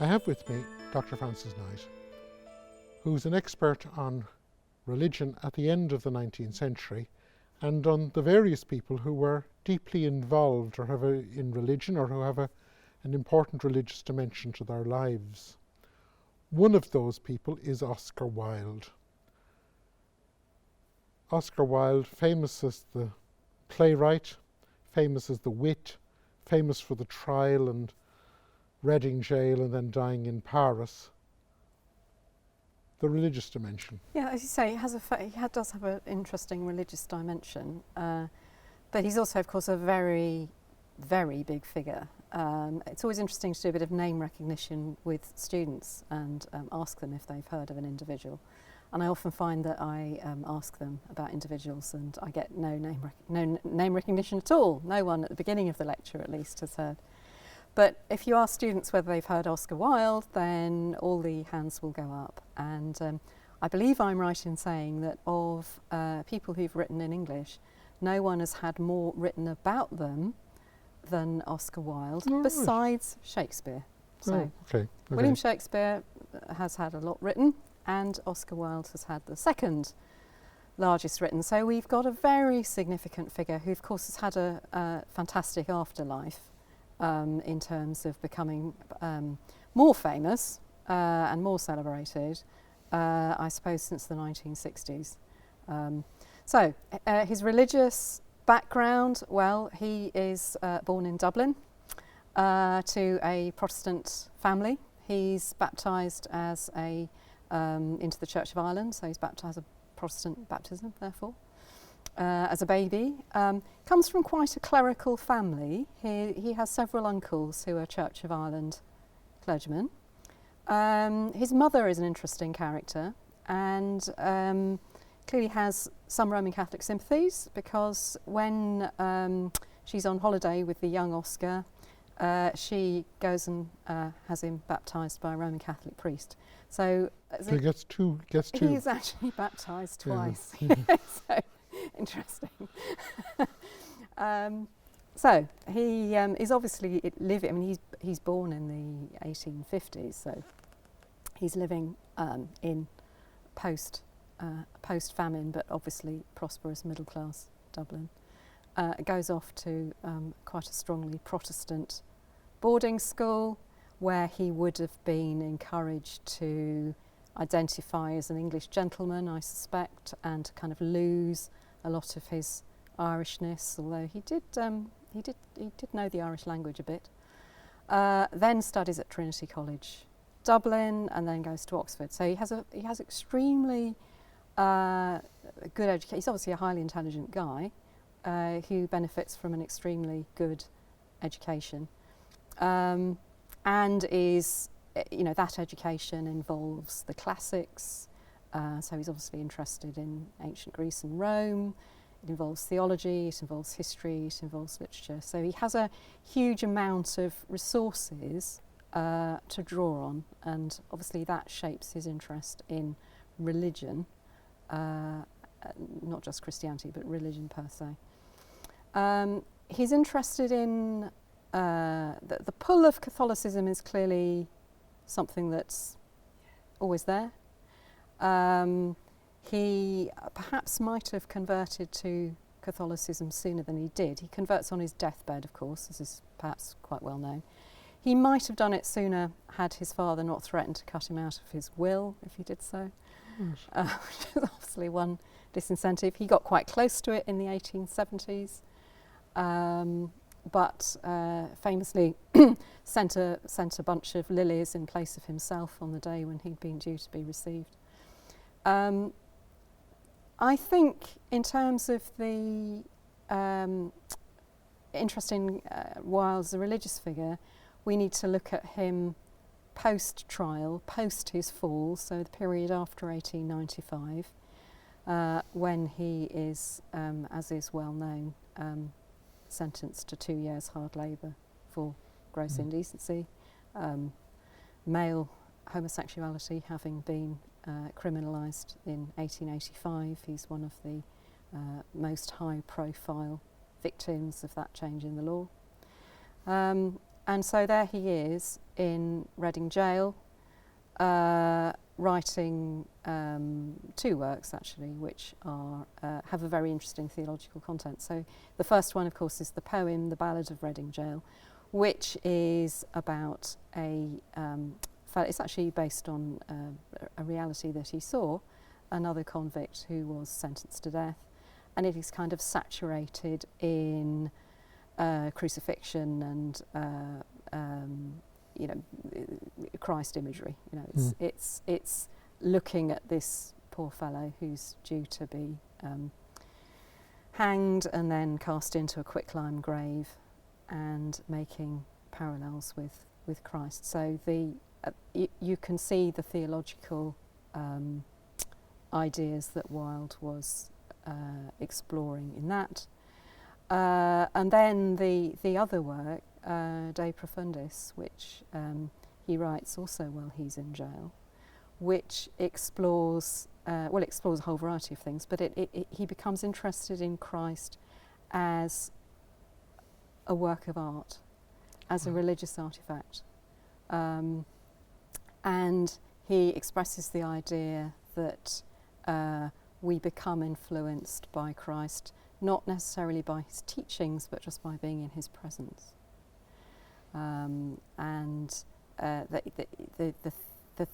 I have with me Dr. Francis Knight, who's an expert on religion at the end of the 19th century and on the various people who were deeply involved or in religion or who have an important religious dimension to their lives. One of those people is Oscar Wilde. Oscar Wilde, famous as the playwright, famous as the wit, famous for the trial and Reading jail and then dying in Paris. The religious dimension. Yeah, as you say, he does have an interesting religious dimension, but he's also, of course, a very, very big figure. It's always interesting to do a bit of name recognition with students and ask them if they've heard of an individual. And I often find that I ask them about individuals and I get no name recognition at all. No one at the beginning of the lecture, at least, has heard. But if you ask students whether they've heard Oscar Wilde, then all the hands will go up. And I believe I'm right in saying that of people who've written in English, no one has had more written about them than Oscar Wilde, besides Shakespeare. So okay. William Shakespeare has had a lot written, and Oscar Wilde has had the second largest written. So we've got a very significant figure who, of course, has had a fantastic afterlife. In terms of becoming more famous and more celebrated, I suppose, since the 1960s. So his religious background, well, he is born in Dublin to a Protestant family. He's baptised as into the Church of Ireland, so he's baptised a Protestant baptism, therefore. As a baby, comes from quite a clerical family. He has several uncles who are Church of Ireland clergymen. His mother is an interesting character and clearly has some Roman Catholic sympathies, because when she's on holiday with the young Oscar, she goes and has him baptised by a Roman Catholic priest. So he gets two. He's actually baptised twice. Yeah. So, interesting. So he is obviously living. I mean, he's born in the 1850s, so he's living in post-famine, but obviously prosperous middle class Dublin. Goes off to quite a strongly Protestant boarding school, where he would have been encouraged to identify as an English gentleman, I suspect, and to kind of lose a lot of his Irishness, although he did know the Irish language a bit. Then studies at Trinity College, Dublin, and then goes to Oxford. So he has extremely good education. He's obviously a highly intelligent guy who benefits from an extremely good education, and is, that education involves the classics. So he's obviously interested in ancient Greece and Rome. It involves theology, it involves history, it involves literature. So he has a huge amount of resources to draw on, and obviously that shapes his interest in religion, not just Christianity, but religion per se. He's interested in the pull of Catholicism is clearly something that's always there. He perhaps might have converted to Catholicism sooner than he did. He converts on his deathbed, of course, this is perhaps quite well known. He might have done it sooner had his father not threatened to cut him out of his will if he did so, which is obviously one disincentive. He got quite close to it in the 1870s, but famously sent a bunch of lilies in place of himself on the day when he'd been due to be received. I think in terms of the interest in Wilde as a religious figure, we need to look at him post-trial, post his fall, so the period after 1895, when he is, as is well known, sentenced to 2 years hard labour for gross indecency, male homosexuality having been criminalised in 1885. He's one of the most high-profile victims of that change in the law. And so there he is in Reading Jail, writing two works actually, which are have a very interesting theological content. So the first one, of course, is the poem "The Ballad of Reading Jail," which is about it's actually based on a reality that he saw, another convict who was sentenced to death, and it is kind of saturated in crucifixion and Christ imagery. It's looking at this poor fellow who's due to be hanged and then cast into a quicklime grave, and making parallels with Christ. So you can see the theological ideas that Wilde was exploring in that. And then the other work, De Profundis, which he writes also while he's in jail, which explores a whole variety of things, but he becomes interested in Christ as a work of art, as a religious artifact. And he expresses the idea that we become influenced by Christ, not necessarily by his teachings, but just by being in his presence. And the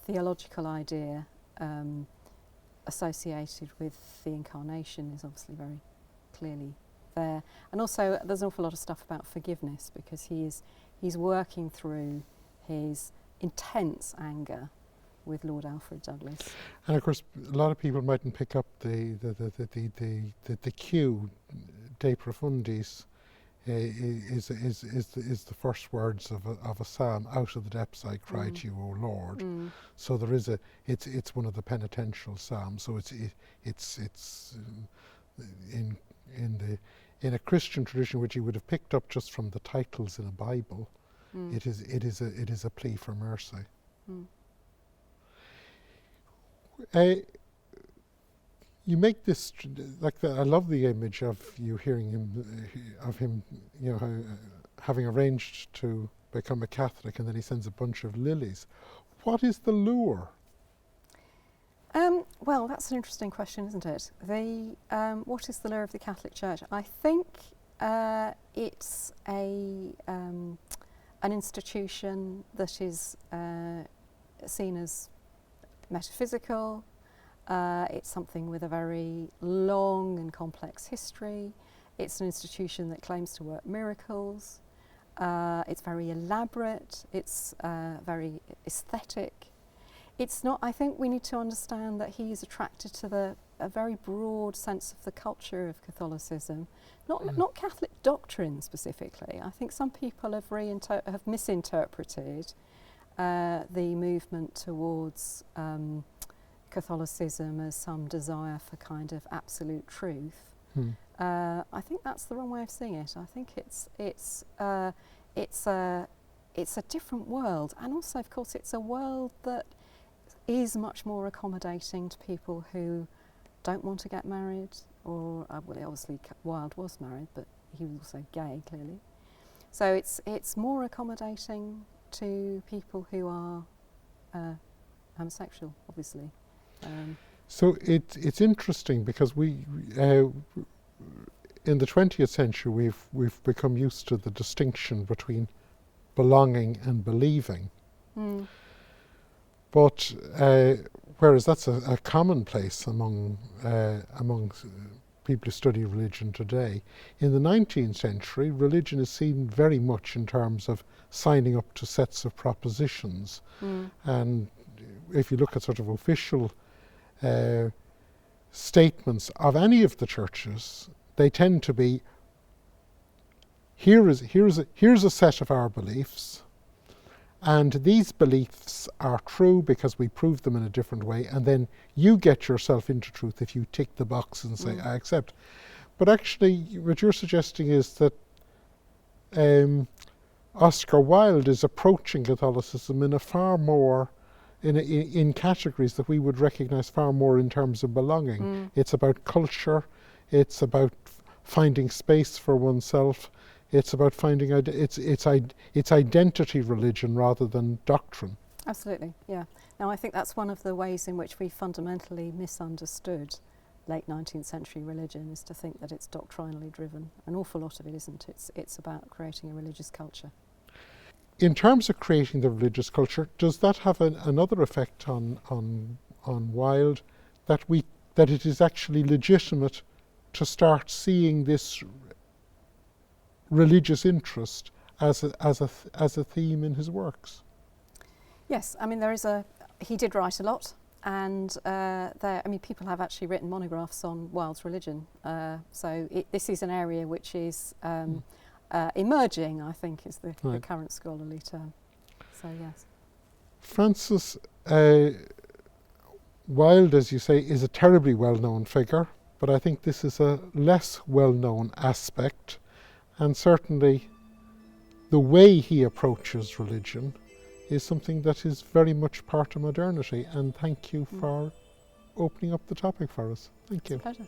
theological idea associated with the incarnation is obviously very clearly there. And also there's an awful lot of stuff about forgiveness, because he's working through his intense anger with Lord Alfred Douglas. And of course, a lot of people mightn't pick up the cue. De Profundis is the first words of a psalm. Out of the depths I cry to you, O Lord. So there is it's one of the penitential psalms. So it's in a Christian tradition, which you would have picked up just from the titles in a Bible. It is a plea for mercy. You make this I love the image of you hearing him, having arranged to become a Catholic, and then he sends a bunch of lilies. What is the lure? Well, that's an interesting question, isn't it? What is the lure of the Catholic Church? I think it's an institution that is seen as metaphysical. It's something with a very long and complex history. It's an institution that claims to work miracles. It's very elaborate. It's very aesthetic. It's not. I think we need to understand that he is attracted to a very broad sense of the culture of Catholicism, not Catholic doctrine specifically. I think some people have misinterpreted the movement towards Catholicism as some desire for kind of absolute truth. I think that's the wrong way of seeing it. I think it's a different world, and also, of course, it's a world that is much more accommodating to people who don't want to get married, or obviously Wilde was married, but he was also gay, clearly. So it's more accommodating to people who are homosexual, obviously. So it's interesting, because we in the 20th century we've become used to the distinction between belonging and believing. But whereas that's a commonplace among people who study religion today, in the 19th century, religion is seen very much in terms of signing up to sets of propositions. And if you look at sort of official statements of any of the churches, they tend to be, here's a set of our beliefs, and these beliefs are true because we prove them in a different way, and then you get yourself into truth if you tick the box and say, I accept. But actually, what you're suggesting is that Oscar Wilde is approaching Catholicism in a far more, in categories that we would recognize far more in terms of belonging. It's about culture, it's about finding space for oneself, it's about finding out it's identity religion rather than doctrine. Absolutely, yeah. Now I think that's one of the ways in which we fundamentally misunderstood late 19th century religion, is to think that it's doctrinally driven. An awful lot of it isn't. It's about creating a religious culture. In terms of creating the religious culture, does that have another effect on Wilde, that it is actually legitimate to start seeing this religious interest as a theme in his works? Yes, I mean he did write a lot, and people have actually written monographs on Wilde's religion. So this is an area which is emerging, I think, is the current scholarly term. So yes. Francis, Wilde, as you say, is a terribly well-known figure, but I think this is a less well-known aspect, and certainly the way he approaches religion is something that is very much part of modernity. And thank you for opening up the topic for us. Thank you. It's a pleasure.